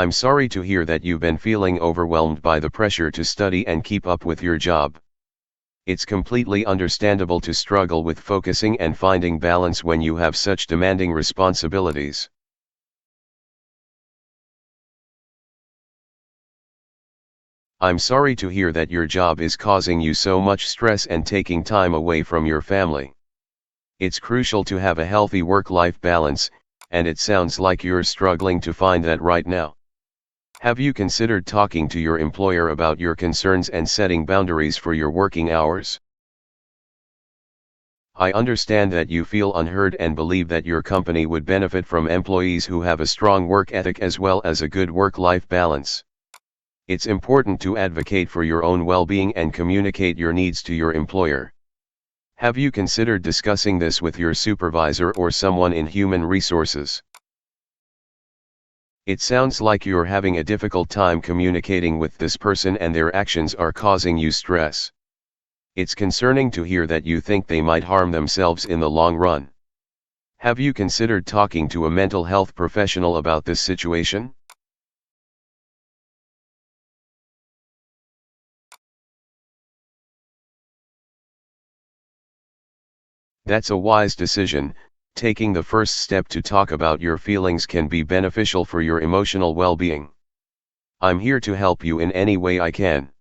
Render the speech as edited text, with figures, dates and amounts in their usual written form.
I'm sorry to hear that you've been feeling overwhelmed by the pressure to study and keep up with your job. It's completely understandable to struggle with focusing and finding balance when you have such demanding responsibilities. I'm sorry to hear that your job is causing you so much stress and taking time away from your family. It's crucial to have a healthy work-life balance, and it sounds like you're struggling to find that right now. Have you considered talking to your employer about your concerns and setting boundaries for your working hours? I understand that you feel unheard and believe that your company would benefit from employees who have a strong work ethic as well as a good work-life balance. It's important to advocate for your own well-being and communicate your needs to your employer. Have you considered discussing this with your supervisor or someone in human resources? It sounds like you're having a difficult time communicating with this person and their actions are causing you stress. It's concerning to hear that you think they might harm themselves in the long run. Have you considered talking to a mental health professional about this situation? That's a wise decision. Taking the first step to talk about your feelings can be beneficial for your emotional well-being. I'm here to help you in any way I can.